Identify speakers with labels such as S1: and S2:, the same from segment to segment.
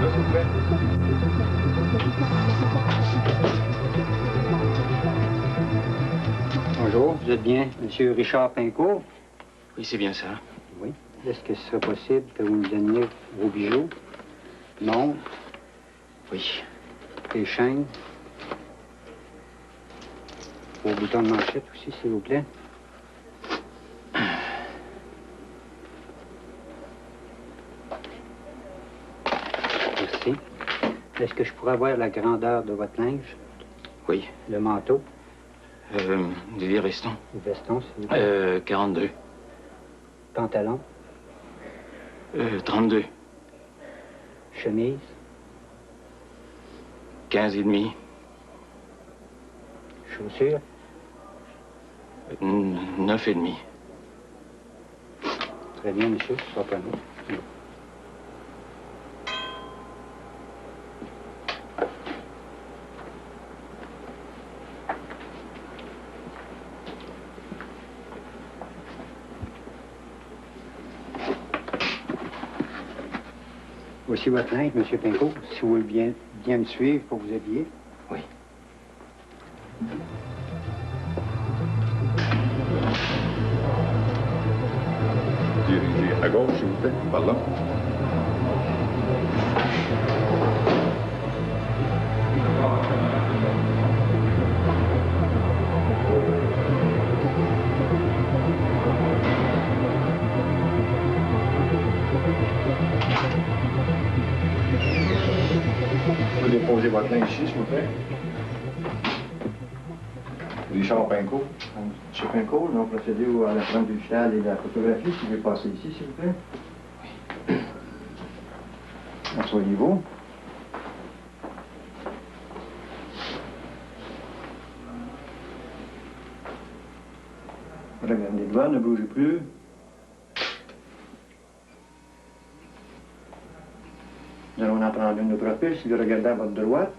S1: Là, s'il vous plaît.
S2: Bonjour, vous êtes bien Monsieur Richard Pincourt?
S3: Oui, c'est bien ça.
S2: Oui. Est-ce que ce serait possible que vous me donniez vos bijoux? Non.
S3: Oui.
S2: Les chaînes. Vos boutons de manchette aussi, s'il vous plaît. Merci. Est-ce que je pourrais avoir la grandeur de votre linge?
S3: Oui.
S2: Le manteau?
S3: Des vestons.
S2: Le veston, s'il vous plaît.
S3: 42.
S2: Pantalon?
S3: 32.
S2: Chemise?
S3: 15 et demi.
S2: Chaussures?
S3: 9 et demi.
S2: Très bien, monsieur. Ce sera pas nous. Voici votre linge, monsieur Pincourt. Si vous voulez bien me suivre pour vous habiller.
S3: Oui.
S1: Dirigez à gauche, s'il vous plaît. Par là. Vous pouvez déposer votre linge ici, s'il vous plaît. Richard Pincourt.
S4: Monsieur Pincourt, nous procédez à la prendre du fial et de la photographie. Si vous voulez passer ici, s'il vous plaît.
S2: Asseyez-vous.
S4: Regardez devant, ne bougez plus. Nous allons en prendre une de profil. Si vous regardez à votre droite.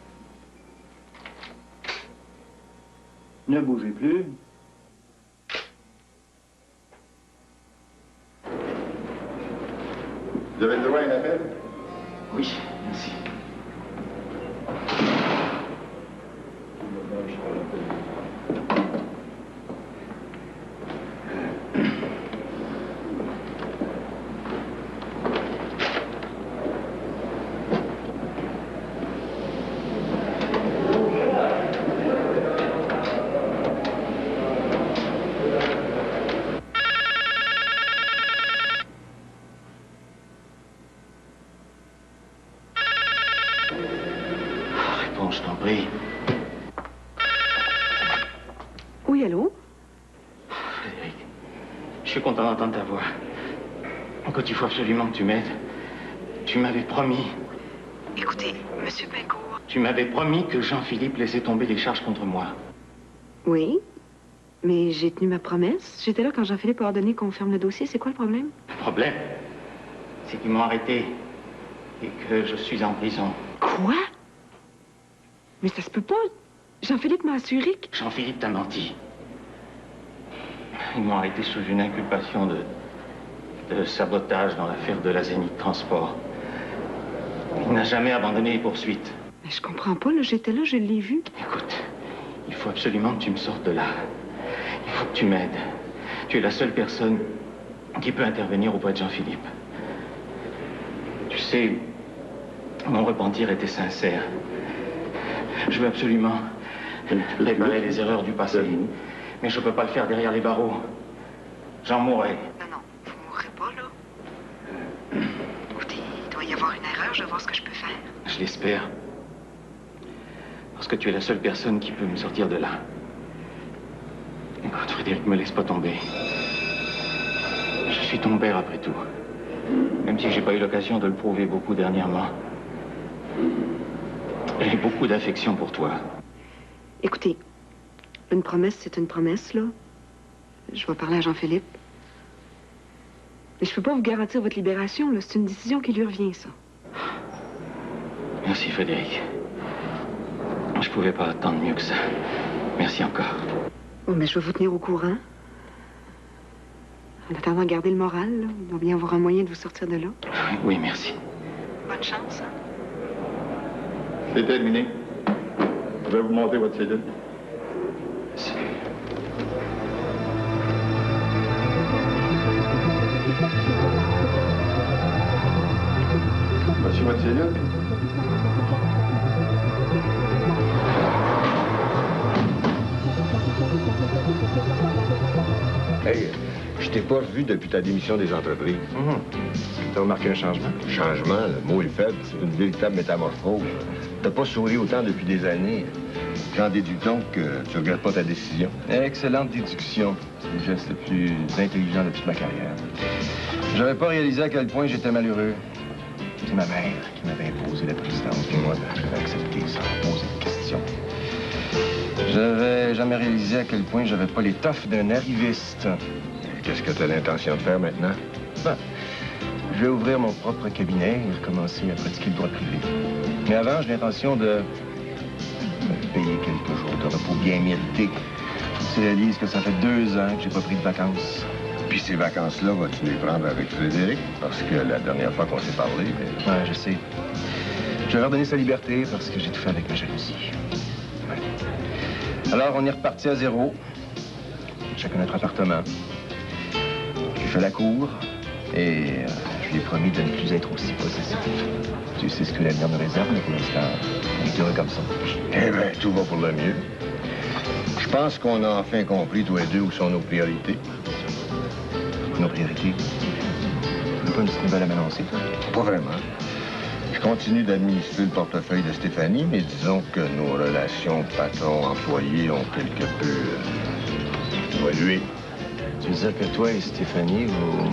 S4: Ne bougez plus.
S1: Vous avez le droit à un appel?
S3: Oui, merci. Je t'en prie.
S5: Oui, allô?
S3: Frédéric, je suis content d'entendre ta voix. Écoute, il faut absolument que tu m'aides. Tu m'avais promis.
S5: Écoutez, monsieur Pincourt.
S3: Tu m'avais promis que Jean-Philippe laissait tomber les charges contre moi.
S5: Oui, mais j'ai tenu ma promesse. J'étais là quand Jean-Philippe a ordonné qu'on ferme le dossier. C'est quoi le problème?
S3: Le problème, c'est qu'ils m'ont arrêté et que je suis en prison.
S5: Quoi? Mais ça se peut pas. Jean-Philippe m'a assuré que...
S3: Jean-Philippe t'a menti. Ils m'ont arrêté sous une inculpation de sabotage dans l'affaire de la Zénith Transport. Il n'a jamais abandonné les poursuites.
S5: Mais je comprends pas, là. J'étais là, je l'ai vu.
S3: Écoute, il faut absolument que tu me sortes de là. Il faut que tu m'aides. Tu es la seule personne qui peut intervenir auprès de Jean-Philippe. Tu sais, mon repentir était sincère. Je veux absolument réparer les erreurs du passé. Mais je peux pas le faire derrière les barreaux. J'en mourrai.
S5: Non, vous mourrez pas, là. Écoutez, il doit y avoir une erreur. Je vais voir ce que je peux faire.
S3: Je l'espère. Parce que tu es la seule personne qui peut me sortir de là. Écoute, Frédéric, me laisse pas tomber. Je suis ton père, après tout. Même si j'ai pas eu l'occasion de le prouver beaucoup dernièrement. J'ai beaucoup d'affection pour toi.
S5: Écoutez, une promesse, c'est une promesse, là. Je vais parler à Jean-Philippe. Mais je peux pas vous garantir votre libération, là. C'est une décision qui lui revient, ça.
S3: Merci, Frédéric. Je pouvais pas attendre mieux que ça. Merci encore.
S5: Bon, mais je vais vous tenir au courant. En attendant, gardez le moral, là. Il doit bien avoir un moyen de vous sortir de là.
S3: Oui, merci.
S5: Bonne chance, hein?
S1: C'est terminé. Je vais vous montrer votre cellule. Voici votre cellule.
S6: Hey, je t'ai pas revu depuis ta démission des entreprises.
S3: T'as remarqué un changement?
S6: Changement, le mot est faible, c'est une véritable métamorphose. T'as pas souri autant depuis des années. J'en déduis donc que tu regrettes pas ta décision.
S3: Excellente déduction. C'est le geste le plus intelligent de toute ma carrière. J'avais pas réalisé à quel point j'étais malheureux. C'est ma mère qui m'avait imposé la présidence, puis moi, j'avais accepté sans poser de questions. J'avais jamais réalisé à quel point j'avais pas l'étoffe d'un arriviste.
S6: Qu'est-ce que tu as l'intention de faire maintenant?
S3: Ben, je vais ouvrir mon propre cabinet et recommencer à pratiquer le droit privé. Mais avant, j'ai l'intention de me payer quelques jours de repos bien mérités. Tu réalises que ça fait 2 ans que j'ai pas pris de vacances.
S6: Puis ces vacances-là, vas-tu les prendre avec Frédéric? Parce que la dernière fois qu'on s'est parlé, mais...
S3: Ouais, je sais. Je vais leur donner sa liberté parce que j'ai tout fait avec ma jalousie. Ouais. Alors, on est reparti à zéro. Chacun notre appartement. J'ai fait la cour et je lui ai promis de ne plus être aussi possessif. Tu sais ce que l'avenir nous réserve, mais pour l'instant, on est heureux comme ça.
S6: Eh bien, tout va pour le mieux. Je pense qu'on a enfin compris, tous les deux, où sont nos priorités.
S3: Nos priorités? T'as pas une petite nouvelle à m'annoncer, toi?
S6: Pas vraiment. Je continue d'administrer le portefeuille de Stéphanie, mais disons que nos relations patron-employé ont quelque peu évolué.
S3: Tu veux dire que toi et Stéphanie, vous...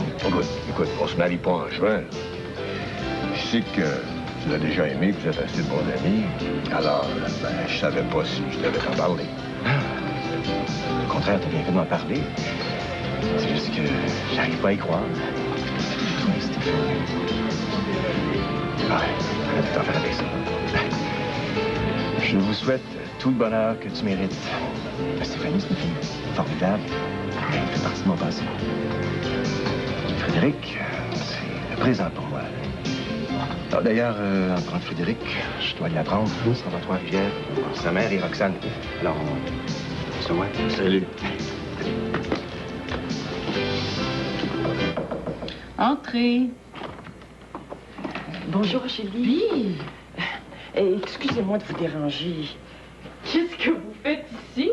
S6: Écoute, on se marie pas en juin. Je sais que tu l'as déjà aimé, que vous êtes assez de bons amis. Alors, ben, je savais pas si je devais t'en parler.
S3: Au contraire, t'as bien fait de m'en parler. C'est juste que j'arrive pas à y croire. Toi et Stéphanie... Ouais, on a tout à faire avec ça. Je vous souhaite tout le bonheur que tu mérites. Stéphanie, c'est une fille formidable. Elle fait partie de mon passé. Frédéric, c'est le présent pour moi. Alors, d'ailleurs, en parlant de Frédéric, je dois lui apprendre. Nous, on va à Trois-Rivières. Sa mère et Roxane. Alors, on se voit.
S6: Salut.
S7: Entrez.
S8: Bonjour, Julie.
S7: Oui.
S8: Excusez-moi de vous déranger.
S7: Qu'est-ce que vous faites ici?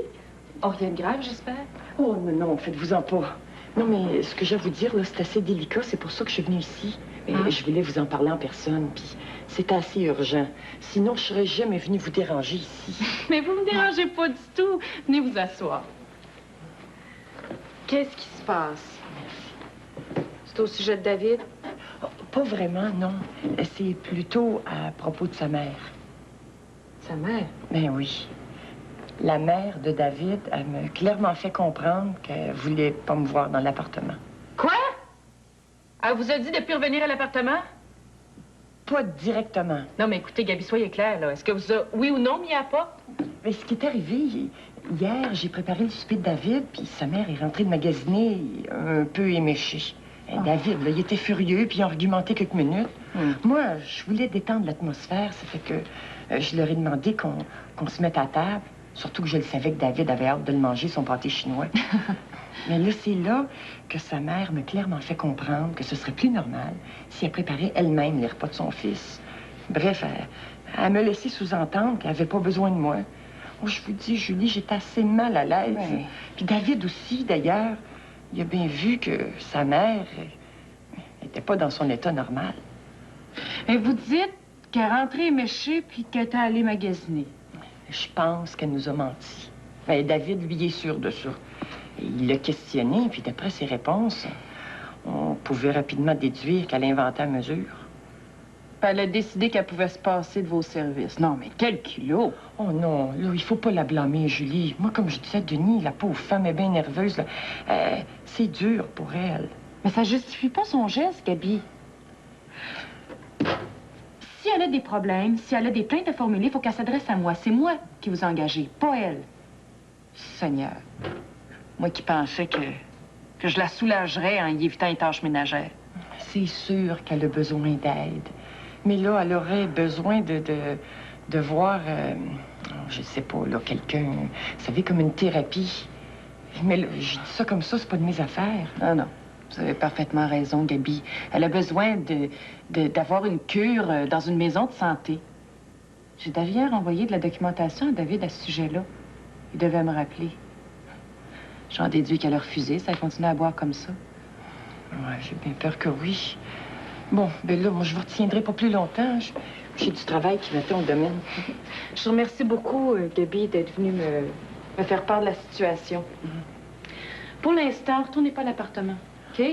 S7: Oh, rien de grave, j'espère.
S8: Oh, non, faites-vous-en pas. Non, mais ce que j'ai à vous dire, là, c'est assez délicat. C'est pour ça que je suis venue ici. Mais je voulais vous en parler en personne, puis c'est assez urgent. Sinon, je serais jamais venue vous déranger ici.
S7: Mais vous me dérangez pas du tout. Venez vous asseoir. Qu'est-ce qui se passe? C'est au sujet de David?
S8: Oh, pas vraiment, non. C'est plutôt à propos de sa mère.
S7: Sa mère?
S8: Ben oui. La mère de David, elle m'a clairement fait comprendre qu'elle voulait pas me voir dans l'appartement.
S7: Quoi? Elle vous a dit de plus revenir à l'appartement?
S8: Pas directement.
S7: Non, mais écoutez, Gabi, soyez claire, là. Est-ce que vous a, oui ou non, mis à la porte?
S8: Mais ce qui est arrivé, hier, j'ai préparé le souper de David, puis sa mère est rentrée de magasiner un peu éméchée. David, là, il était furieux, puis il a argumenté quelques minutes. Moi, je voulais détendre l'atmosphère, ça fait que je leur ai demandé qu'on se mette à table, surtout que je le savais que David avait hâte de le manger, son pâté chinois. Mais là, c'est là que sa mère m'a clairement fait comprendre que ce serait plus normal si elle préparait elle-même les repas de son fils. Bref, elle me laissait sous-entendre qu'elle n'avait pas besoin de moi. Oh, je vous dis, Julie, j'étais assez mal à l'aise. Oui. Puis David aussi, d'ailleurs, il a bien vu que sa mère n'était pas dans son état normal.
S7: Et vous dites qu'elle est rentrée éméchée puis qu'elle est allée magasiner.
S8: Je pense qu'elle nous a menti. Ben, David, lui, est sûr de ça. Il l'a questionné, puis d'après ses réponses, on pouvait rapidement déduire qu'elle inventait à mesure.
S7: Elle a décidé qu'elle pouvait se passer de vos services. Non, mais quel culot!
S8: Oh non, là, il faut pas la blâmer, Julie. Moi, comme je disais à Denis, la pauvre femme est bien nerveuse. C'est dur pour elle.
S7: Mais ça justifie pas son geste, Gabi. Si elle a des problèmes, si elle a des plaintes à formuler, il faut qu'elle s'adresse à moi. C'est moi qui vous ai engagé, pas elle. Seigneur, moi qui pensais que je la soulagerais en y évitant les tâches ménagères.
S8: C'est sûr qu'elle a besoin d'aide. Mais là, elle aurait besoin de voir, je sais pas, là, quelqu'un, vous savez, comme une thérapie. Mais là, je dis ça comme ça, c'est pas de mes affaires.
S7: Non, non. Vous avez parfaitement raison, Gaby. Elle a besoin d'avoir une cure dans une maison de santé. J'ai d'ailleurs envoyé de la documentation à David à ce sujet-là. Il devait me rappeler. J'en déduis qu'elle a refusé. Ça a continué à boire comme ça.
S8: Ouais, j'ai bien peur que oui. Bon, ben là, moi, je vous retiendrai pas plus longtemps. J'ai du travail qui m'attend au domaine.
S7: Je vous remercie beaucoup, Gaby, d'être venue me faire part de la situation. Pour l'instant, retournez pas à l'appartement, OK?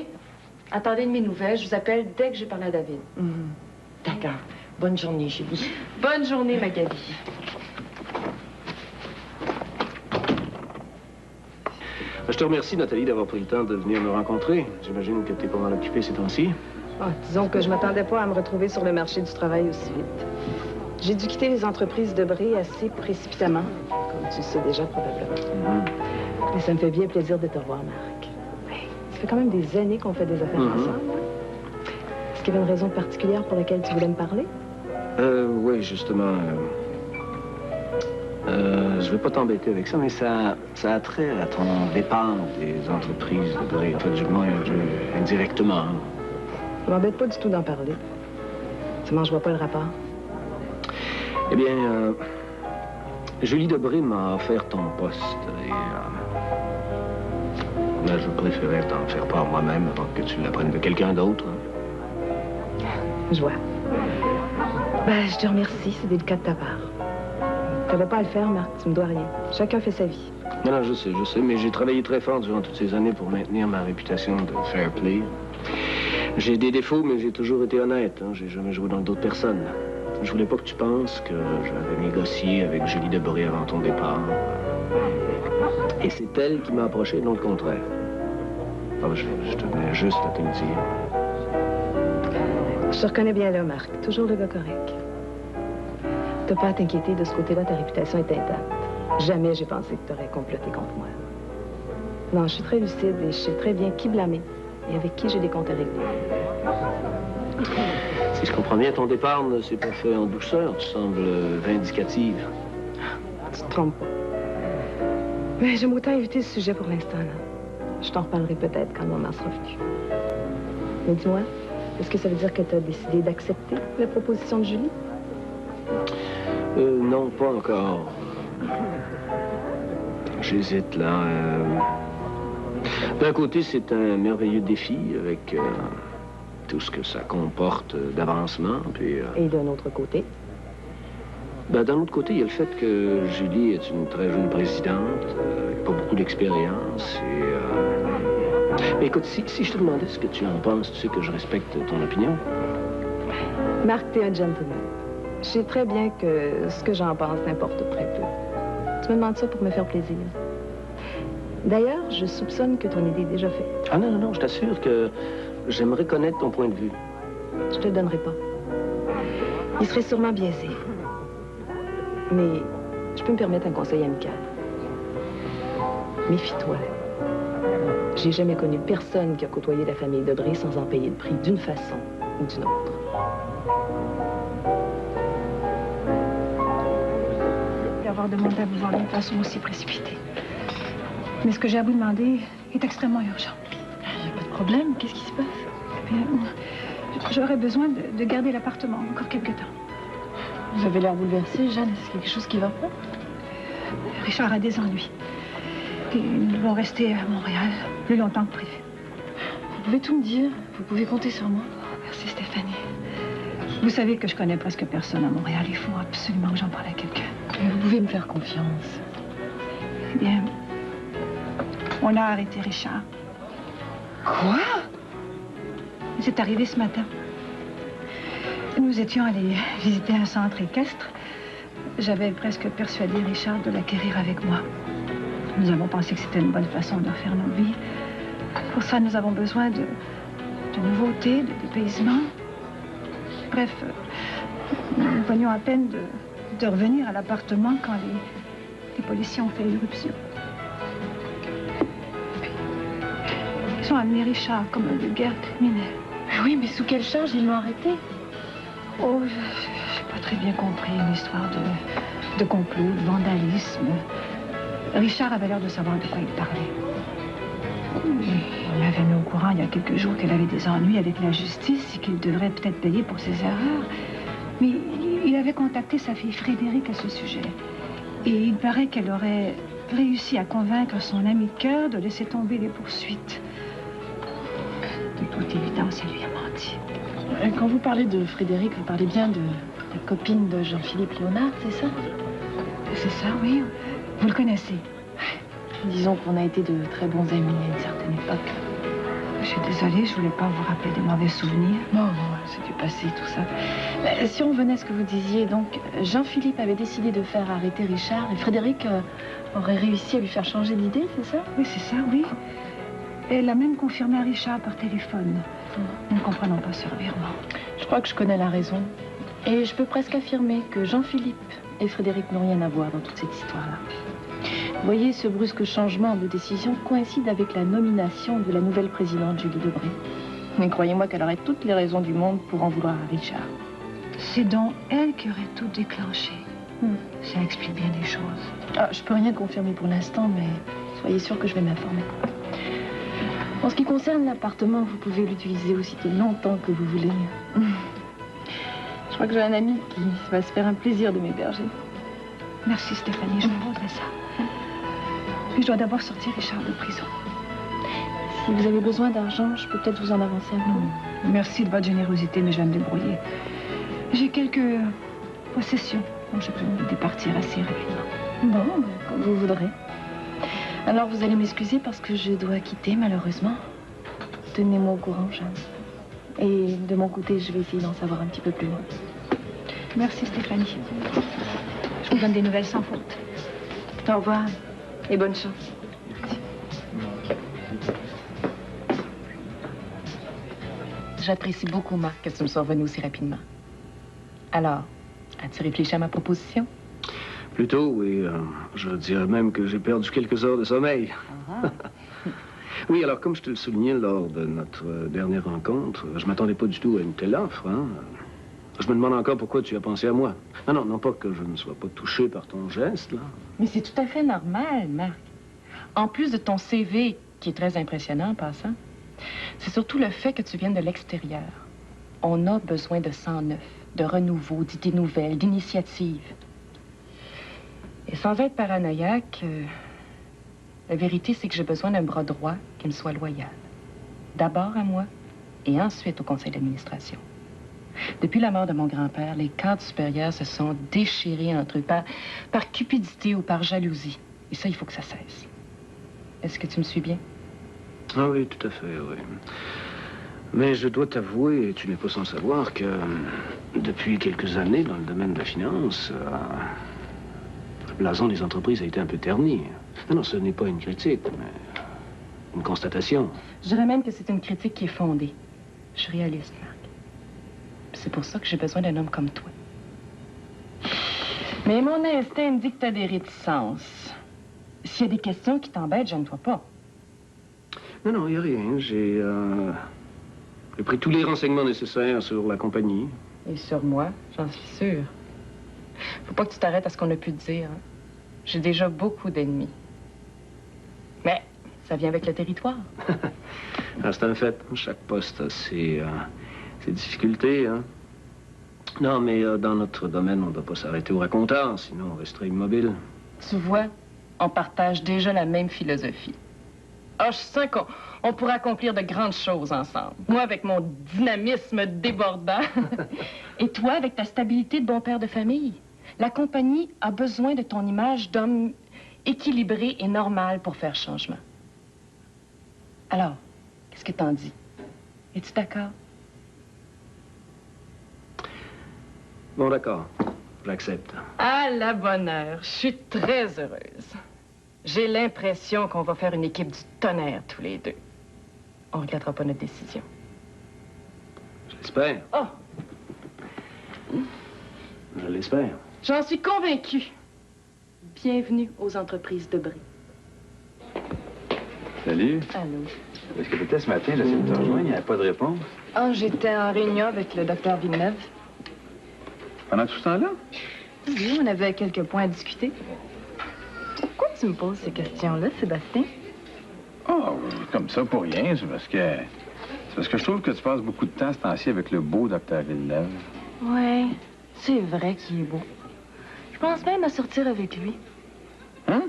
S7: Attendez de mes nouvelles. Je vous appelle dès que j'ai parlé à David.
S8: D'accord. Bonne journée, Julie.
S7: Bonne journée, ma Gaby.
S9: Je te remercie, Nathalie, d'avoir pris le temps de venir me rencontrer. J'imagine que tu es pas mal occupée ces temps-ci.
S10: Disons que je m'attendais pas à me retrouver sur le marché du travail aussi vite. J'ai dû quitter les entreprises de Bré assez précipitamment, comme tu le sais déjà probablement. Mais ça me fait bien plaisir de te revoir, Marc. Ça fait quand même des années qu'on fait des affaires ensemble. Est-ce qu'il y avait une raison particulière pour laquelle tu voulais me parler?
S9: Oui, justement. Je veux pas t'embêter avec ça, mais ça a trait à ton départ des entreprises de Bré. En fait, du moins, indirectement.
S10: Je m'embête pas du tout d'en parler. Seulement, je vois pas le rapport.
S9: Eh bien, Julie Debré m'a offert ton poste et je préférais t'en faire part moi-même avant que tu l'apprennes de quelqu'un d'autre.
S10: Je vois. Ben, je te remercie, c'est délicat de ta part. T'avais pas à le faire, Marc, tu me dois rien. Chacun fait sa vie.
S9: Non, je sais, mais j'ai travaillé très fort durant toutes ces années pour maintenir ma réputation de fair play. J'ai des défauts, mais j'ai toujours été honnête. J'ai jamais joué dans le dos de personne. Je voulais pas que tu penses que j'avais négocié avec Julie Debré avant ton départ. Et c'est elle qui m'a approché, non le contraire. Alors, je tenais juste à te le dire.
S10: Je te reconnais bien là, Marc. Toujours le gars correct. T'as pas à t'inquiéter, de ce côté-là, ta réputation est intacte. Jamais j'ai pensé que t'aurais comploté contre moi. Non, je suis très lucide et je sais très bien qui blâmer et avec qui j'ai des comptes à régler.
S9: Si je comprends bien, ton départ ne s'est pas fait en douceur. Tu sembles vindicative.
S10: Tu te trompes pas. Mais j'aime autant éviter ce sujet pour l'instant, là. Je t'en reparlerai peut-être quand le moment sera venu. Mais dis-moi, est-ce que ça veut dire que tu as décidé d'accepter la proposition de Julie?
S9: Non, pas encore. J'hésite, là. D'un côté, c'est un merveilleux défi avec tout ce que ça comporte d'avancement, puis...
S10: Et d'un autre côté?
S9: Ben, d'un autre côté, il y a le fait que Julie est une très jeune présidente, pas beaucoup d'expérience, et... Mais écoute, si je te demandais ce que tu en penses, tu sais que je respecte ton opinion.
S10: Marc, t'es un gentleman. Je sais très bien que ce que j'en pense t'importe très peu. Tu me demandes ça pour me faire plaisir. D'ailleurs, je soupçonne que ton idée est déjà faite.
S9: Ah non, je t'assure que j'aimerais connaître ton point de vue.
S10: Je te le donnerai pas. Il serait sûrement biaisé. Mais je peux me permettre un conseil amical. Méfie-toi. J'ai jamais connu personne qui a côtoyé la famille Debré sans en payer le prix d'une façon ou d'une autre.
S11: D'avoir demandé à vous voir d'une façon aussi précipitée. Mais ce que j'ai à vous demander est extrêmement urgent.
S10: Il n'y a pas de problème. Qu'est-ce qui se passe?
S11: Eh bien, j'aurais besoin de garder l'appartement encore quelque temps.
S10: Vous avez l'air bouleversée, Jeanne. Est-ce quelque chose qui va pas?
S11: Richard a des ennuis. Et ils vont rester à Montréal plus longtemps que prévu.
S10: Vous pouvez tout me dire. Vous pouvez compter sur moi.
S11: Merci, Stéphanie. Vous savez que je connais presque personne à Montréal. Il faut absolument que j'en parle à quelqu'un.
S10: Vous pouvez me faire confiance.
S11: Eh bien, on a arrêté Richard.
S10: Quoi?
S11: C'est arrivé ce matin. Nous étions allés visiter un centre équestre. J'avais presque persuadé Richard de l'acquérir avec moi. Nous avons pensé que c'était une bonne façon de refaire nos vies. Pour ça, nous avons besoin de nouveautés, de dépaysement. Bref, nous venions à peine de revenir à l'appartement quand les policiers ont fait irruption. Ils ont amené Richard comme un vulgaire criminel.
S10: Oui, mais sous quelle charge ils l'ont arrêté?
S11: Oh, j'ai pas très bien compris une histoire de complot, de vandalisme. Richard avait l'air de savoir de quoi il parlait. On m'avait mis au courant il y a quelques jours qu'elle avait des ennuis avec la justice et qu'il devrait peut-être payer pour ses erreurs. Mais il avait contacté sa fille Frédéric à ce sujet. Et il paraît qu'elle aurait réussi à convaincre son ami de cœur de laisser tomber les poursuites. De toute évidence, elle lui a menti.
S10: Quand vous parlez de Frédéric, vous parlez bien de la copine de Jean-Philippe Léonard, c'est ça?
S11: C'est ça, oui. Vous le connaissez?
S10: Disons qu'on a été de très bons amis à une certaine époque.
S11: Je suis désolée, je voulais pas vous rappeler des mauvais souvenirs.
S10: Non, c'est du passé, tout ça. Mais si on venait à ce que vous disiez, donc, Jean-Philippe avait décidé de faire arrêter Richard et Frédéric aurait réussi à lui faire changer d'idée, c'est ça?
S11: Oui, c'est ça, oui. Elle a même confirmé à Richard par téléphone. Nous ne comprenons pas ce revirement.
S10: Je crois que je connais la raison. Et je peux presque affirmer que Jean-Philippe et Frédéric n'ont rien à voir dans toute cette histoire-là. Vous voyez, ce brusque changement de décision coïncide avec la nomination de la nouvelle présidente Julie Debré. Mais croyez-moi qu'elle aurait toutes les raisons du monde pour en vouloir à Richard.
S11: C'est donc elle qui aurait tout déclenché. Ça explique bien des choses.
S10: Ah, je peux rien confirmer pour l'instant, mais soyez sûr que je vais m'informer. En ce qui concerne l'appartement, vous pouvez l'utiliser aussi longtemps que vous voulez. Je crois que j'ai un ami qui va se faire un plaisir de m'héberger.
S11: Merci, Stéphanie, je vous voudrais ça. Puis je dois d'abord sortir Richard de prison.
S10: Si vous avez besoin d'argent, je peux peut-être vous en avancer un peu.
S11: Merci de votre générosité, mais je vais me débrouiller. J'ai quelques possessions, donc je peux me départir assez rapidement.
S10: Bon, comme vous voudrez. Alors, vous allez m'excuser parce que je dois quitter, malheureusement. Tenez-moi au courant, Jeanne. Et de mon côté, je vais essayer d'en savoir un petit peu plus loin.
S11: Merci, Stéphanie. Je vous donne des nouvelles sans faute.
S10: Au revoir et bonne chance. J'apprécie beaucoup, Marc, que tu me sois revenu aussi rapidement. Alors, as-tu réfléchi à ma proposition?
S9: Plutôt, oui. Je dirais même que j'ai perdu quelques heures de sommeil. Oui, alors, comme je te le soulignais lors de notre dernière rencontre, je m'attendais pas du tout à une telle offre, hein. Je me demande encore pourquoi tu as pensé à moi. Non pas que je ne sois pas touché par ton geste, là.
S10: Mais c'est tout à fait normal, Marc. En plus de ton CV, qui est très impressionnant en passant, c'est surtout le fait que tu viennes de l'extérieur. On a besoin de sang neuf, de renouveau, d'idées nouvelles, d'initiatives. Et sans être paranoïaque, la vérité, c'est que j'ai besoin d'un bras droit qui me soit loyal. D'abord à moi et ensuite au conseil d'administration. Depuis la mort de mon grand-père, les cadres supérieurs se sont déchirés entre eux par cupidité ou par jalousie. Et ça, il faut que ça cesse. Est-ce que tu me suis bien?
S9: Ah oui, tout à fait, oui. Mais je dois t'avouer, et tu n'es pas sans savoir, que depuis quelques années, dans le domaine de la finance, le blason des entreprises a été un peu terni. Non, ce n'est pas une critique, mais une constatation.
S10: Je dirais même que c'est une critique qui est fondée. Je suis réaliste, Marc. C'est pour ça que j'ai besoin d'un homme comme toi. Mais mon instinct me dit que tu as des réticences. S'il y a des questions qui t'embêtent, gêne-toi pas.
S9: Non, il n'y a rien. J'ai pris tous les renseignements nécessaires sur la compagnie.
S10: Et sur moi, j'en suis sûre. Faut pas que tu t'arrêtes à ce qu'on a pu te dire. Hein. J'ai déjà beaucoup d'ennemis. Mais ça vient avec le territoire.
S9: C'est un fait. Chaque poste a ses difficultés, hein. Non, mais dans notre domaine, on ne doit pas s'arrêter au raconteur, sinon on resterait immobile.
S10: Tu vois, on partage déjà la même philosophie. Ah, je sens qu'on pourrait accomplir de grandes choses ensemble. Moi, avec mon dynamisme débordant. Et toi, avec ta stabilité de bon père de famille. La compagnie a besoin de ton image d'homme équilibré et normal pour faire changement. Alors, qu'est-ce que t'en dis? Es-tu d'accord?
S9: Bon, d'accord. J'accepte.
S10: À la bonne heure. Je suis très heureuse. J'ai l'impression qu'on va faire une équipe du tonnerre tous les deux. On ne regrettera pas notre décision.
S9: J'espère.
S10: Oh!
S9: Je l'espère.
S10: J'en suis convaincue. Bienvenue aux entreprises de Brie.
S12: Salut.
S10: Allô.
S12: Est-ce que peut-être ce matin, j'essaie de te rejoindre, il n'y avait pas de réponse?
S10: Ah, j'étais en réunion avec le docteur Villeneuve.
S12: Pendant tout ce temps-là?
S10: Oui, on avait quelques points à discuter. Pourquoi tu me poses ces questions-là, Sébastien?
S12: Oh, comme ça, pour rien. C'est parce que je trouve que tu passes beaucoup de temps ce temps-ci avec le beau docteur Villeneuve.
S10: Ouais, c'est vrai qu'il est beau. Je pense même à sortir avec lui.
S12: Hein?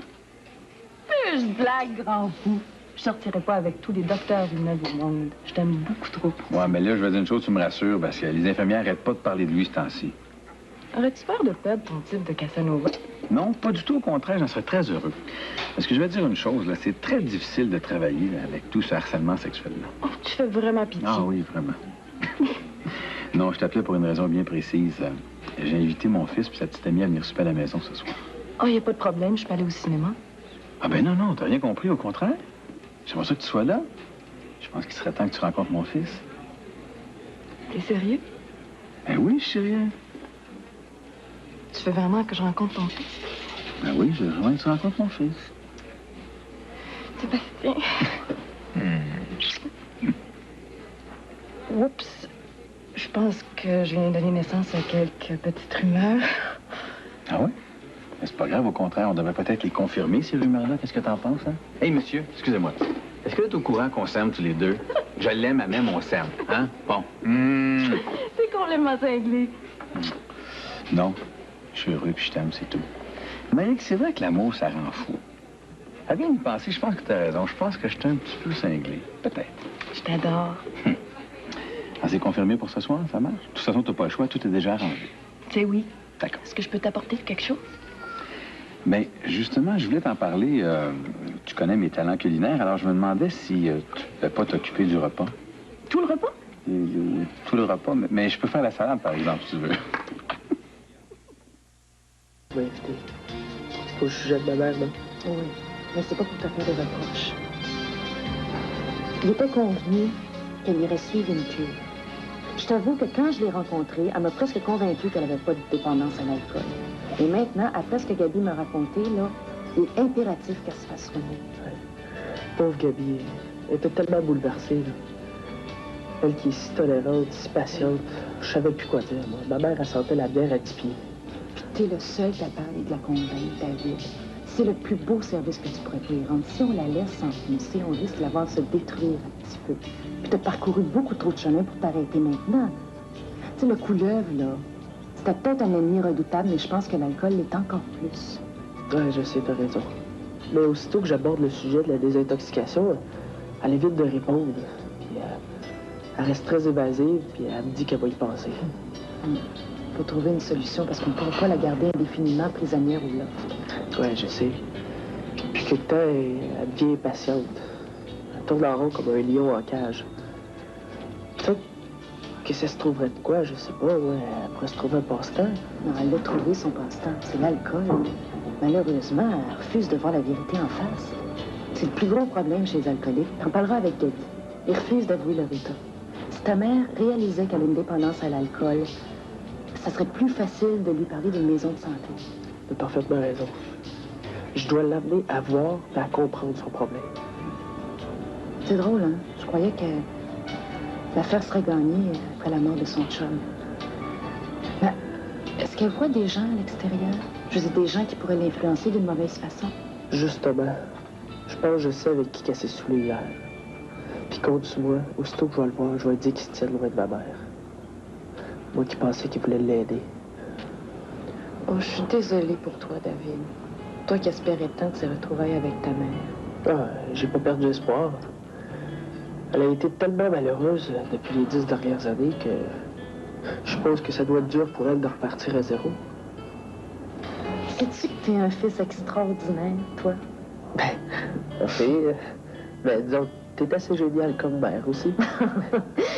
S10: Je blague, grand fou. Je sortirai pas avec tous les docteurs Villeneuve du monde. Je t'aime beaucoup trop.
S12: Ouais, mais là, je vais dire une chose, tu me rassures, parce que les infirmières n'arrêtent pas de parler de lui ce temps-ci.
S10: Aurais-tu peur de perdre ton type de Casanova?
S12: Non, pas du tout. Au contraire, j'en serais très heureux. Parce que je vais te dire une chose, là, c'est très difficile de travailler là, avec tout ce harcèlement sexuel-là.
S10: Oh, tu fais vraiment pitié.
S12: Ah oui, vraiment. Non, je t'appelais pour une raison bien précise. J'ai invité mon fils et sa petite amie à venir souper à la maison ce soir.
S10: Oh, y a pas de problème, je peux aller au cinéma.
S12: Ah ben non, t'as rien compris, au contraire. C'est pour ça que tu sois là. Je pense qu'il serait temps que tu rencontres mon fils.
S10: T'es sérieux?
S12: Ben oui, je suis sérieux.
S10: Tu veux vraiment que je rencontre ton fils?
S12: Ben oui, je veux vraiment que tu rencontres mon fils.
S10: Sébastien. Oups. Je pense que je viens de donner naissance à quelques petites rumeurs.
S12: Ah oui? Mais c'est pas grave, au contraire, on devrait peut-être les confirmer, ces rumeurs-là. Qu'est-ce que t'en penses, hein? Hey, monsieur, excusez-moi. Est-ce que vous êtes au courant qu'on s'aime tous les deux? Je l'aime, à même, on s'aime. Hein? Bon.
S10: C'est complètement cinglé.
S12: Non. Je suis heureux puis je t'aime, c'est tout. Mais c'est vrai que l'amour, ça rend fou. À bien y penser, je pense que t'as raison. Je pense que je suis un petit peu cinglé. Peut-être.
S10: Je t'adore.
S12: Ah, c'est confirmé pour ce soir, ça marche? De toute façon, t'as pas le choix, tout est déjà arrangé.
S10: C'est oui.
S12: D'accord.
S10: Est-ce que je peux t'apporter quelque chose?
S12: Bien, justement, je voulais t'en parler. Tu connais mes talents culinaires, alors je me demandais si tu ne pouvais pas t'occuper du repas.
S10: Tout le repas?
S12: Tout le repas, mais je peux faire la salade, par exemple, si tu veux.
S9: Oui, écoutez, faut que je jette ma mère, là.
S10: Oui, mais c'est pas pour te faire des reproches. Il était convenu qu'elle irait suivre une cure. Je t'avoue que quand je l'ai rencontrée, elle m'a presque convaincue qu'elle n'avait pas de dépendance à l'alcool. Et maintenant, après ce que Gabi m'a raconté, là, il est impératif qu'elle se fasse soigner.
S9: Ouais. Pauvre Gabi, elle était tellement bouleversée, là. Elle qui est si tolérante, si patiente, je savais plus quoi dire, moi. Ma mère, elle sentait la bière à 10 pieds.
S10: Puis t'es le seul capable de la convaincre, David. C'est le plus beau service que tu pourrais lui rendre. Si on la laisse s'enfoncer, on risque de la voir se détruire un petit peu. Puis t'as parcouru beaucoup trop de chemin pour t'arrêter maintenant. Tu sais, le couleuvre, là, c'était peut-être un ennemi redoutable, mais je pense que l'alcool l'est encore plus.
S9: Ouais, je sais, t'as raison. Mais aussitôt que j'aborde le sujet de la désintoxication, elle évite de répondre. Puis elle reste très évasive, puis elle me dit qu'elle va y penser.
S10: Faut trouver une solution parce qu'on ne pourra pas la garder indéfiniment prisonnière ou là.
S9: Ouais, je sais. Puis quelque temps, elle devient impatiente. Elle tourne en rond comme un lion en cage. Peut-être que ça se trouverait de quoi, je sais pas, ouais. Elle pourrait se trouver un passe-temps.
S10: Non, elle a trouvé son passe-temps. C'est l'alcool. Malheureusement, elle refuse de voir la vérité en face. C'est le plus gros problème chez les alcooliques. T'en parleras avec Gabi. Ils refusent d'avouer leur état. Si ta mère réalisait qu'elle a une dépendance à l'alcool, ça serait plus facile de lui parler d'une maison de santé.
S9: T'as parfaitement raison. Je dois l'amener à voir et à comprendre son problème.
S10: C'est drôle, hein? Je croyais que l'affaire serait gagnée après la mort de son chum. Mais est-ce qu'elle voit des gens à l'extérieur? Je veux dire, des gens qui pourraient l'influencer d'une mauvaise façon?
S9: Justement. Je pense que je sais avec qui qu'elle s'est saoulée hier. Puis compte sur moi, aussitôt que je vais le voir, je vais lui dire qu'il se tienne loin de ma mère. Moi qui pensais qu'il voulait l'aider.
S10: Oh, je suis désolée pour toi, David. Toi qui espérais tant de se retrouver avec ta mère.
S9: Ah, j'ai pas perdu espoir. Elle a été tellement malheureuse depuis les 10 dernières années que je pense que ça doit être dur pour elle de repartir à zéro.
S10: Sais-tu que t'es un fils extraordinaire, toi?
S9: Ben, ben disons, t'es assez génial comme mère aussi.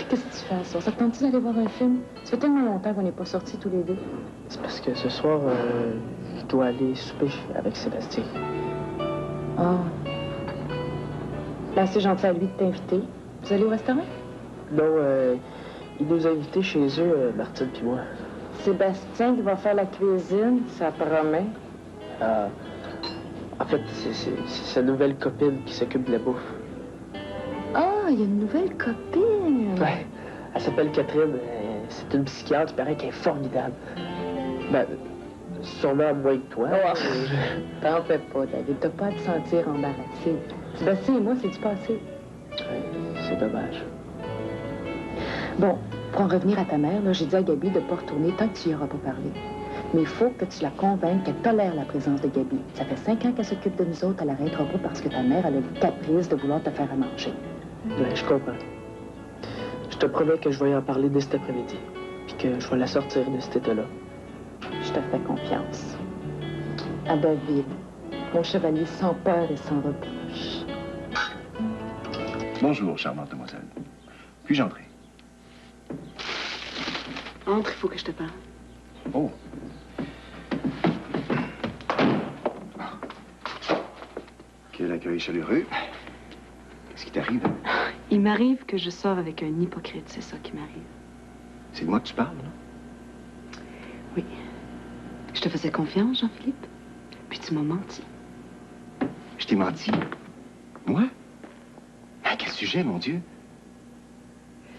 S10: Qu'est-ce que tu fais à soir? Ça te tente-tu d'aller voir un film? Ça fait tellement longtemps qu'on n'est pas sortis tous les deux.
S9: C'est parce que ce soir, je dois aller souper avec Sébastien.
S10: Ah. Ben, c'est gentil à lui de t'inviter. Vous allez au restaurant?
S9: Non, il nous a invités chez eux, Martine puis moi.
S10: Sébastien qui va faire la cuisine, ça promet.
S9: En fait, c'est sa nouvelle copine qui s'occupe de la bouffe.
S10: Ah, il y a une nouvelle copine!
S9: Ouais, elle s'appelle Catherine. C'est une psychiatre, il paraît qu'elle est formidable. Ben, sûrement moins que toi.
S10: Oh, t'en fais pas, David. T'as pas à te sentir embarrassé. Sébastien et moi, c'est du passé.
S9: C'est dommage.
S10: Bon, pour en revenir à ta mère, là, j'ai dit à Gabi de ne pas retourner tant que tu n'y auras pas parlé. Mais il faut que tu la convainques qu'elle tolère la présence de Gabi. Ça fait 5 ans qu'elle s'occupe de nous autres, elle n'arrêtera pas parce que ta mère, elle a le caprice de vouloir te faire à manger.
S9: Ben, je comprends. Je te promets que je vais y en parler dès cet après-midi. Puis que je vais la sortir de cet état-là.
S10: Je te fais confiance. À David, mon chevalier sans peur et sans reproche.
S6: Bonjour, charmante demoiselle. Puis-je entrer?
S5: Entre, il faut que je te parle.
S6: Oh. Quel accueil chaleureux. Qu'est-ce qui t'arrive?
S5: Il m'arrive que je sors avec un hypocrite, c'est ça qui m'arrive.
S6: C'est de moi que tu parles, là?
S5: Oui. Je te faisais confiance, Jean-Philippe, puis tu m'as menti.
S6: Je t'ai menti? Moi? À quel sujet, mon Dieu?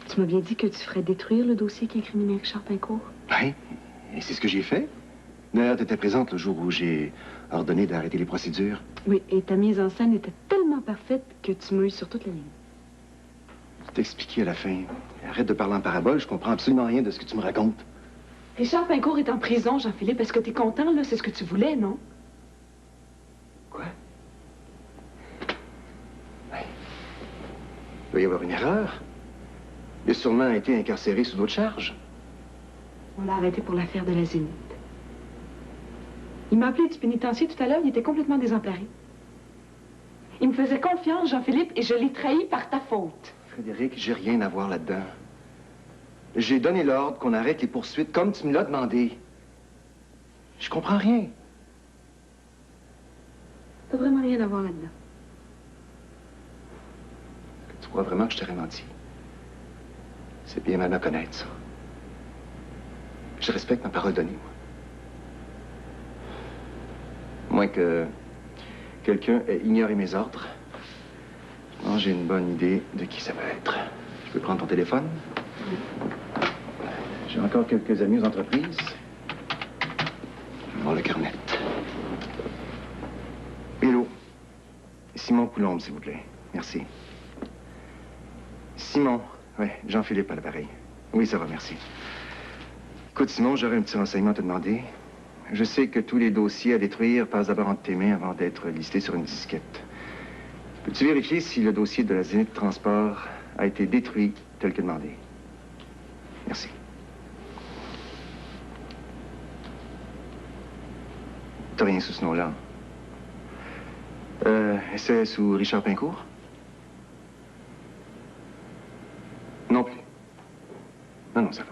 S5: Tu m'as bien dit que tu ferais détruire le dossier qui incriminait Richard Pincourt.
S6: Oui, et c'est ce que j'ai fait. D'ailleurs, tu étais présente le jour où j'ai ordonné d'arrêter les procédures.
S5: Oui, et ta mise en scène était tellement parfaite que tu m'as eu sur toute la ligne.
S6: Je t'ai expliqué à la fin. Arrête de parler en parabole, je comprends absolument rien de ce que tu me racontes.
S5: Richard Pincourt est en prison, Jean-Philippe. Est-ce que t'es content, là? C'est ce que tu voulais, non?
S6: Quoi? Oui. Il doit y avoir une erreur. Il a sûrement été incarcéré sous d'autres charges.
S5: On l'a arrêté pour l'affaire de la Zénith. Il m'a appelé du pénitencier tout à l'heure, il était complètement désemparé. Il me faisait confiance, Jean-Philippe, et je l'ai trahi par ta faute.
S6: Frédéric, j'ai rien à voir là-dedans. J'ai donné l'ordre qu'on arrête les poursuites comme tu me l'as demandé. Je comprends rien.
S5: T'as vraiment rien à voir là-dedans.
S6: Tu crois vraiment que je t'aurais menti? C'est bien mal à connaître, ça. Je respecte ma parole donnée, moi. Moins que quelqu'un ait ignoré mes ordres. Non, j'ai une bonne idée de qui ça va être. Je peux prendre ton téléphone? J'ai encore quelques amis aux entreprises. Je vais voir le carnet. Hello. Simon Coulombe, s'il vous plaît. Merci. Simon. Oui, Jean-Philippe à l'appareil. Oui, ça va, merci. Écoute, Simon, j'aurais un petit renseignement à te demander. Je sais que tous les dossiers à détruire passent d'abord entre tes mains avant d'être listés sur une disquette. Peux-tu vérifier si le dossier de la Zénith Transport a été détruit tel que demandé? Merci. T'as rien sous ce nom-là? C'est sous Richard Pincourt? Non plus. Non, ça va.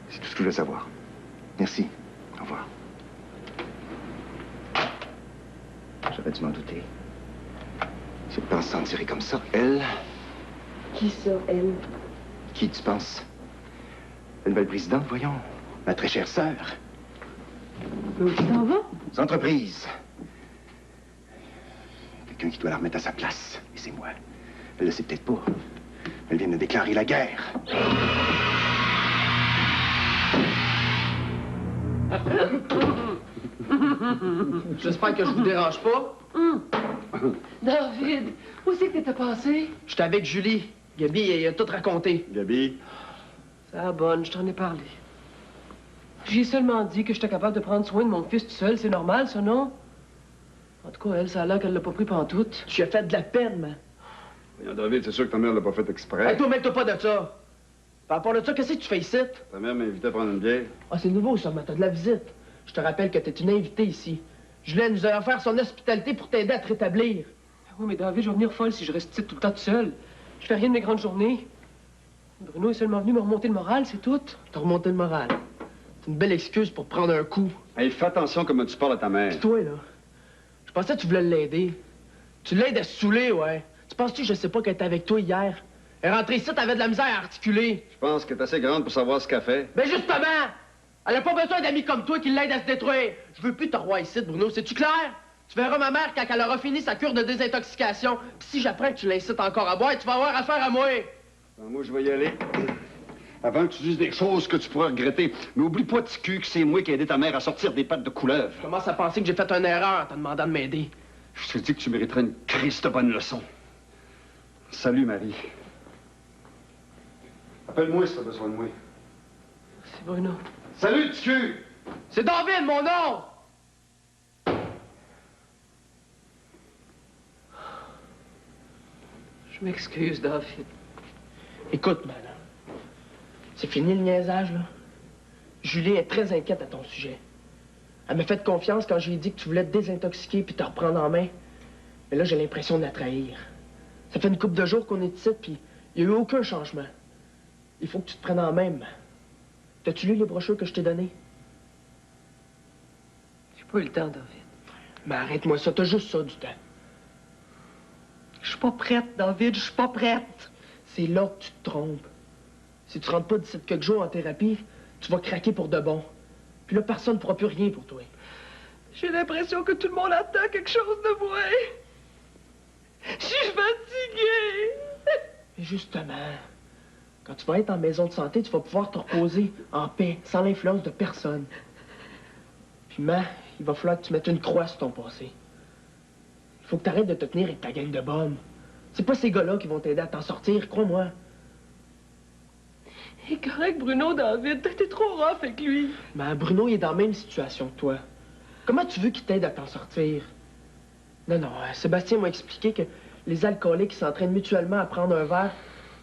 S6: C'est tout ce que je veux savoir. Merci. Au revoir. J'aurais dû m'en douter. Si elle pense s'en tirer comme ça, elle...
S5: Qui ça, elle?
S6: Qui, tu penses? La nouvelle présidente, voyons. Ma très chère sœur.
S5: Où tu t'en vas?
S6: Les entreprises. Quelqu'un qui doit la remettre à sa place. Et c'est moi. Elle le sait peut-être pas. Elle vient de déclarer la guerre.
S9: J'espère que je vous dérange pas.
S13: David, où c'est que t'étais passé?
S9: J'étais avec Julie. Gabi, elle a tout raconté.
S6: Gabi?
S13: Ça bonne, je t'en ai parlé. J'ai seulement dit que j'étais capable de prendre soin de mon fils tout seul. C'est normal, ça, non? En tout cas, elle, ça a l'air qu'elle l'a pas pris pantoute.
S9: Tu as fait de la peine, man.
S1: Voyons, David, c'est sûr que ta mère l'a pas fait exprès.
S9: Hey, toi, mêle-toi pas de ça. Par rapport à ça, qu'est-ce que tu fais ici?
S1: Ta mère m'a invité à prendre une bière.
S9: Ah, c'est nouveau, ça, mais t'as de la visite. Je te rappelle que t'es une invitée ici. Julien nous a offert son hospitalité pour t'aider à te rétablir.
S13: Oui, mais David, je vais venir folle si je reste ici tout le temps tout seul. Je fais rien de mes grandes journées. Bruno est seulement venu me remonter le moral, c'est tout.
S9: T'as remonté le moral. C'est une belle excuse pour prendre un coup.
S1: Hey, fais attention comment tu parles à ta mère.
S9: Pis toi, là, je pensais que tu voulais l'aider. Tu l'aides à se saouler, ouais. Tu penses-tu que je sais pas qu'elle était avec toi hier? Elle est rentrée ici, t'avais de la misère à articuler.
S1: Je pense qu'elle est assez grande pour savoir ce qu'elle fait.
S9: Ben justement! Elle a pas besoin d'amis comme toi qui l'aident à se détruire. Je veux plus te roi ici, Bruno, c'est-tu clair? Tu verras ma mère quand elle aura fini sa cure de désintoxication. Puis si j'apprends que tu l'incites encore à boire, tu vas avoir affaire à moi.
S1: Moi, je vais y aller.
S14: avant que tu dises des choses que tu pourras regretter. Mais oublie pas, petit cul, que c'est moi qui ai aidé ta mère à sortir des pattes de couleuvre.
S13: Je commence à penser que j'ai fait une erreur en te demandant de m'aider.
S14: Je te dis que tu mériterais une triste bonne leçon. Salut, Marie. Appelle-moi si t'as besoin de moi.
S13: C'est Bruno.
S14: Salut, petit cul!
S13: C'est David, mon nom! Je m'excuse, David.
S15: Écoute, madame, c'est fini le niaisage, là. Julie est très inquiète à ton sujet. Elle m'a fait confiance quand je lui ai dit que tu voulais te désintoxiquer puis te reprendre en main. Mais là, j'ai l'impression de la trahir. Ça fait une couple de jours qu'on est ici, puis il n'y a eu aucun changement. Il faut que tu te prennes en main. T'as-tu lu les brochures que je t'ai données?
S13: J'ai pas eu le temps, David.
S15: Mais arrête-moi ça, t'as juste ça du temps.
S13: Je suis pas prête, David, je suis pas prête.
S15: C'est là que tu te trompes. Si tu rentres pas d'ici quelques jours en thérapie, tu vas craquer pour de bon. Puis là, personne ne pourra plus rien pour toi.
S13: J'ai l'impression que tout le monde attend quelque chose de moi. Je suis fatiguée.
S15: Mais justement, quand tu vas être en maison de santé, tu vas pouvoir te reposer en paix, sans l'influence de personne. Puis, il va falloir que tu mettes une croix sur ton passé. Il faut que tu arrêtes de te tenir avec ta gang de bombes. C'est pas ces gars-là qui vont t'aider à t'en sortir, crois-moi.
S13: Il est correct, Bruno, David. T'es trop rough avec lui.
S15: Mais Bruno, il est dans la même situation que toi. Comment tu veux qu'il t'aide à t'en sortir? Non, Sébastien m'a expliqué que les alcooliques s'entraînent mutuellement à prendre un verre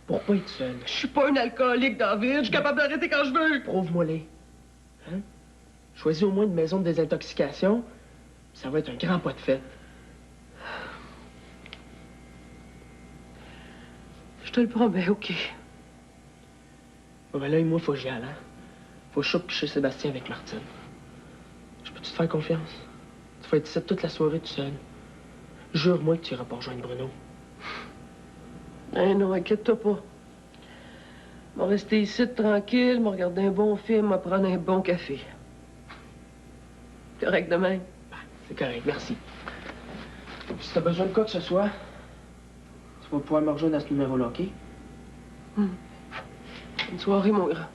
S15: pour pas être seuls.
S13: Je suis pas un alcoolique, David. Je suis capable d'arrêter quand je veux.
S15: Prouve-moi-les. Hein? Choisis au moins une maison de désintoxication. Ça va être un grand pas de fête.
S13: Je te le promets, OK.
S15: Bon, ben là, moi, faut que j'y aille, hein? Faut que je chope chez Sébastien avec Martine. Je peux-tu te faire confiance? Tu vas être ici toute la soirée tout seul. Jure-moi que tu iras pas rejoindre Bruno.
S13: Eh non, inquiète-toi pas. Je vais rester ici tranquille, me regarder un bon film, me prendre un bon café. Correct demain?
S15: C'est correct, merci. Si t'as besoin de quoi que ce soit, tu vas pouvoir me rejoindre à ce numéro-là, OK?
S13: Bonne soirée, mon grand.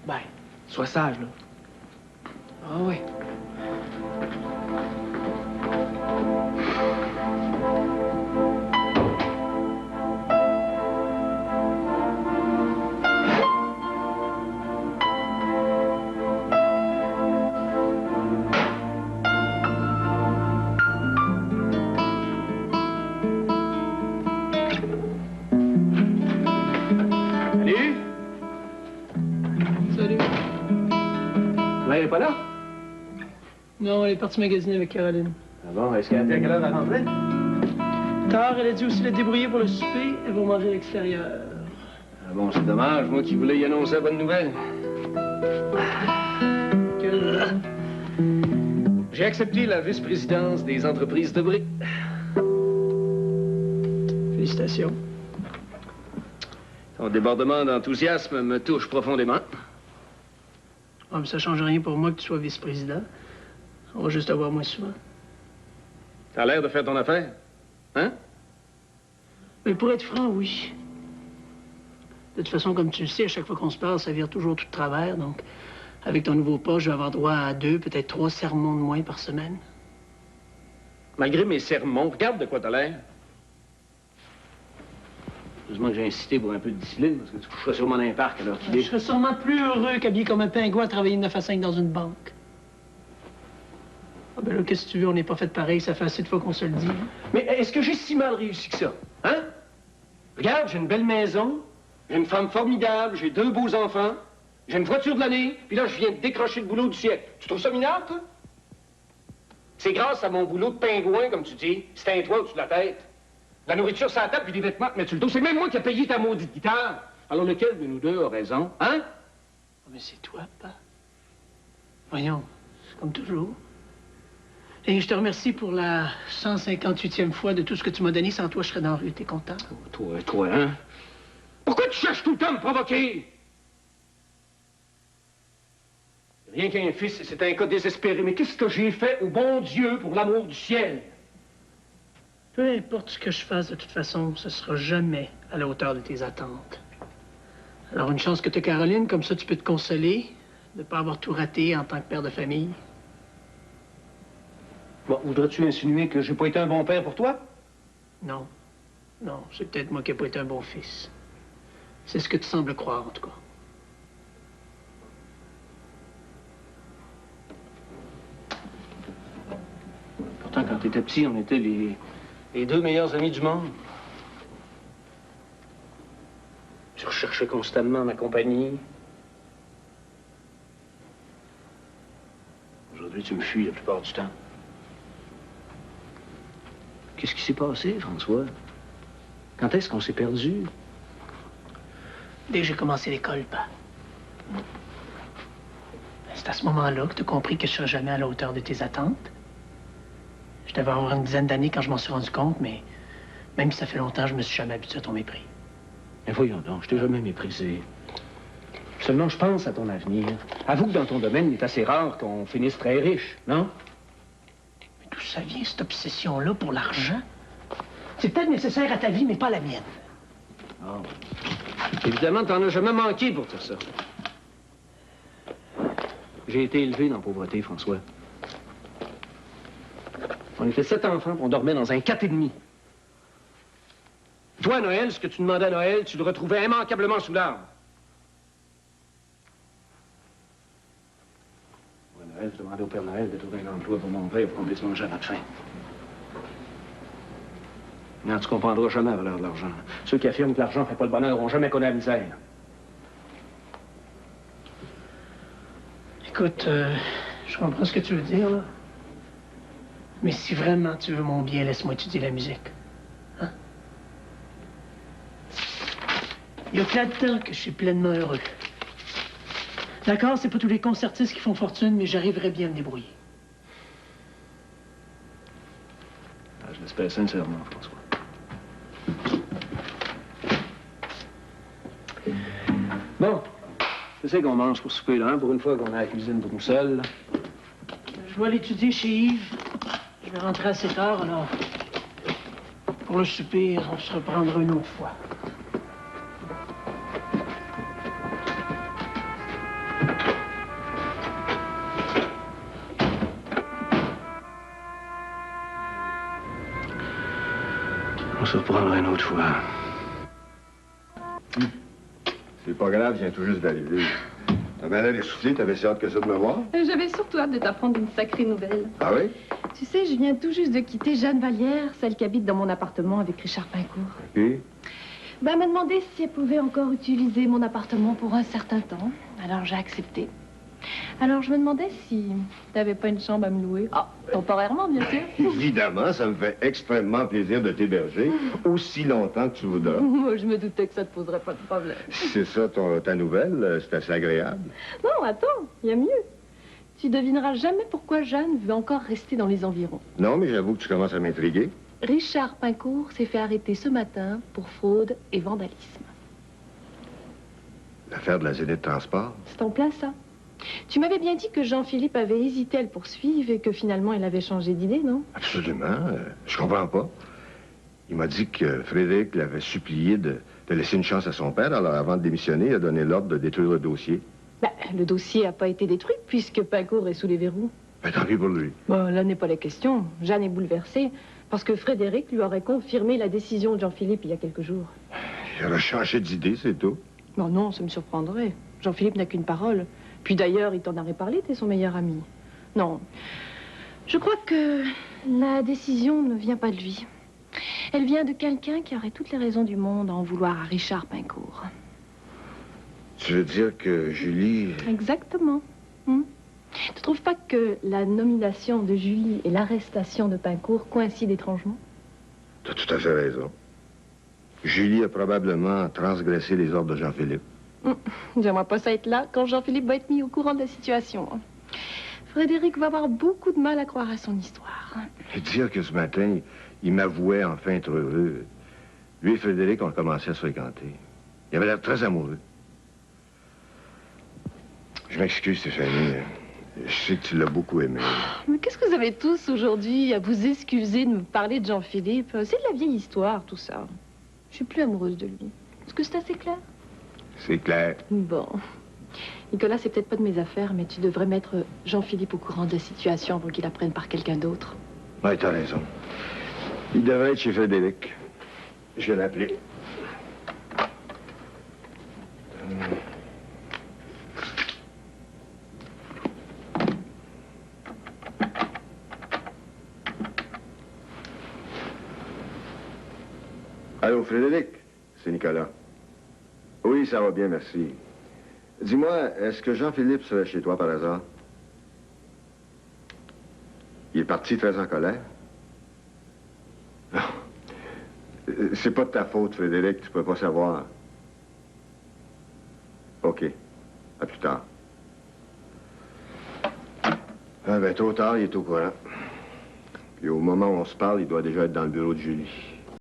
S15: Ben, sois sage, là.
S13: Ah oui.
S9: Elle n'est pas là?
S16: Non, elle est partie magasiner avec Caroline.
S9: Ah bon, est-ce qu'elle a dit à quelle heure elle rentrait?
S16: Tard, elle a dit aussi la débrouiller pour le souper. Elle va manger à l'extérieur.
S9: Ah bon, c'est dommage. Moi qui voulais y annoncer la bonne nouvelle. J'ai accepté la vice-présidence des entreprises de Brie.
S16: Félicitations.
S9: Ton débordement d'enthousiasme me touche profondément.
S16: Ah, mais ça change rien pour moi que tu sois vice-président. On va juste te voir moins souvent.
S9: T'as l'air de faire ton affaire, hein?
S16: Mais pour être franc, oui. De toute façon, comme tu le sais, à chaque fois qu'on se parle, ça vire toujours tout de travers. Donc, avec ton nouveau poste, je vais avoir droit à 2, peut-être 3 sermons de moins par semaine.
S9: Malgré mes sermons, regarde de quoi t'as l'air. Heureusement que j'ai insisté pour un peu de discipline, parce que tu coucherais sûrement dans un parc à l'heure qu'il est.
S16: Je serais sûrement plus heureux qu'habillé comme un pingouin à travailler de 9 à 5 dans une banque. Ah ben là, qu'est-ce que tu veux? On n'est pas fait pareil, ça fait assez de fois qu'on se le dit.
S9: Mais est-ce que j'ai si mal réussi que ça? Hein? Regarde, j'ai une belle maison, j'ai une femme formidable, j'ai 2 beaux enfants, j'ai une voiture de l'année, puis là, je viens de décrocher le boulot du siècle. Tu trouves ça minable, toi? C'est grâce à mon boulot de pingouin, comme tu dis. C'est un toit au-dessus de la tête. La nourriture sur la table, puis des vêtements te mettre sur le dos. C'est même moi qui ai payé ta maudite guitare. Alors lequel de nous deux a raison, hein?
S16: Oh, mais c'est toi, papa. Voyons, c'est comme toujours. Et je te remercie pour la 158e fois de tout ce que tu m'as donné. Sans toi, je serais dans la rue. T'es content?
S9: Oh, toi, hein? Pourquoi tu cherches tout le temps à me provoquer? Rien qu'un fils, c'est un cas désespéré. Mais qu'est-ce que j'ai fait au bon Dieu pour l'amour du ciel?
S16: Peu importe ce que je fasse, de toute façon, ce sera jamais à la hauteur de tes attentes. Alors, une chance que tu as Caroline, comme ça tu peux te consoler de ne pas avoir tout raté en tant que père de famille.
S9: Bon, voudrais-tu insinuer que j'ai pas été un bon père pour toi?
S16: Non. Non, c'est peut-être moi qui n'ai pas été un bon fils. C'est ce que tu sembles croire, en tout cas.
S9: Pourtant, quand t'étais petit, on était les deux meilleurs amis du monde. Tu recherchais constamment ma compagnie. Aujourd'hui, tu me fuis la plupart du temps. Qu'est-ce qui s'est passé, François? Quand est-ce qu'on s'est perdu?
S16: Dès que j'ai commencé l'école, pas. C'est à ce moment-là que tu as compris que je serais jamais à la hauteur de tes attentes. Je devais avoir une dizaine d'années quand je m'en suis rendu compte, mais même si ça fait longtemps, je me suis jamais habitué à ton mépris.
S9: Mais voyons donc, je t'ai jamais méprisé. Seulement, je pense à ton avenir. Avoue que dans ton domaine, il est assez rare qu'on finisse très riche, non?
S16: Mais d'où ça vient, cette obsession-là pour l'argent? C'est peut-être nécessaire à ta vie, mais pas à la mienne.
S9: Oh. Évidemment, t'en as jamais manqué pour tout ça. J'ai été élevé dans la pauvreté, François. On était 7 enfants, puis on dormait dans un 4,5. Toi, Noël, ce que tu demandais à Noël, tu le retrouvais immanquablement sous l'arbre. Moi, Noël, je demandais au Père Noël de trouver un emploi pour mon père pour qu'on puisse manger à notre faim. Non, tu comprendras jamais la valeur de l'argent. Ceux qui affirment que l'argent ne fait pas le bonheur n'ont jamais connu la misère.
S16: Écoute, je comprends ce que tu veux dire, là. Mais si vraiment tu veux mon bien, laisse-moi étudier la musique. Hein? Il y a que là-dedans que je suis pleinement heureux. D'accord, c'est pas tous les concertistes qui font fortune, mais j'arriverai bien à me débrouiller.
S9: Ah, je l'espère sincèrement, François. Bon, je sais qu'on mange pour souper, là, hein, pour une fois qu'on a la cuisine pour nous seuls.
S16: Je vais aller étudier chez Yves. Je vais rentrer assez tard, alors... Pour le souper, on se reprendra une autre fois.
S9: On se reprendra une autre fois.
S1: C'est pas grave, je viens tout juste d'arriver. T'as bien l'air essoufflé, t'avais si hâte que ça de me voir?
S17: J'avais surtout hâte de t'apprendre une sacrée nouvelle.
S1: Ah oui?
S17: Tu sais, je viens tout juste de quitter Jeanne Vallière, celle qui habite dans mon appartement avec Richard Pincourt.
S1: OK.
S17: Ben, elle m'a demandé si elle pouvait encore utiliser mon appartement pour un certain temps. Alors, j'ai accepté. Alors, je me demandais si t'avais pas une chambre à me louer. Ah, temporairement, bien sûr.
S1: Évidemment, ça me fait extrêmement plaisir de t'héberger aussi longtemps que tu voudras.
S17: Moi, je me doutais que ça te poserait pas de problème.
S1: C'est ça ta nouvelle, c'est assez agréable.
S17: Non, attends, il y a mieux. Tu devineras jamais pourquoi Jeanne veut encore rester dans les environs.
S1: Non, mais j'avoue que tu commences à m'intriguer.
S17: Richard Pincourt s'est fait arrêter ce matin pour fraude et vandalisme.
S1: L'affaire de la Zénith Transport?
S17: C'est en plein ça. Tu m'avais bien dit que Jean-Philippe avait hésité à le poursuivre et que finalement il avait changé d'idée, non?
S1: Absolument. Je comprends pas. Il m'a dit que Frédéric l'avait supplié de laisser une chance à son père. Alors, avant de démissionner, il a donné l'ordre de détruire le dossier.
S17: Ben, le dossier n'a pas été détruit puisque Pincourt est sous les verrous.
S1: Ben, tant pis pour lui.
S17: Bon, là n'est pas la question. Jeanne est bouleversée parce que Frédéric lui aurait confirmé la décision de Jean-Philippe il y a quelques jours.
S1: Il aurait changé d'idée, c'est tout.
S17: Non, non, ça me surprendrait. Jean-Philippe n'a qu'une parole. Puis d'ailleurs, il t'en aurait parlé, t'es son meilleur ami. Non. Je crois que la décision ne vient pas de lui. Elle vient de quelqu'un qui aurait toutes les raisons du monde à en vouloir à Richard Pincourt.
S1: Tu veux dire que Julie...
S17: Exactement. Tu trouves pas que la nomination de Julie et l'arrestation de Pincourt coïncident étrangement?
S1: T'as tout à fait raison. Julie a probablement transgressé les ordres de Jean-Philippe.
S17: J'aimerais pas ça être là quand Jean-Philippe va être mis au courant de la situation. Frédéric va avoir beaucoup de mal à croire à son histoire.
S1: Et dire que ce matin, il m'avouait enfin être heureux. Lui et Frédéric ont commencé à se fréquenter. Il avait l'air très amoureux. Je m'excuse, Stéphanie. Je sais que tu l'as beaucoup aimé.
S17: Mais qu'est-ce que vous avez tous aujourd'hui à vous excuser de me parler de Jean-Philippe? C'est de la vieille histoire, tout ça. Je suis plus amoureuse de lui. Est-ce que c'est assez clair?
S1: C'est clair.
S17: Bon. Nicolas, c'est peut-être pas de mes affaires, mais tu devrais mettre Jean-Philippe au courant de la situation avant qu'il apprenne par quelqu'un d'autre.
S1: Oui, t'as raison. Il devrait être chez Frédéric. Je vais l'appeler. Allô, Frédéric? C'est Nicolas. Oui, ça va bien, merci. Dis-moi, est-ce que Jean-Philippe serait chez toi par hasard? Il est parti très en colère? Non. C'est pas de ta faute, Frédéric, tu peux pas savoir. OK. À plus tard. Ah ben, tôt ou tard, il est au courant. Puis au moment où on se parle, il doit déjà être dans le bureau de Julie.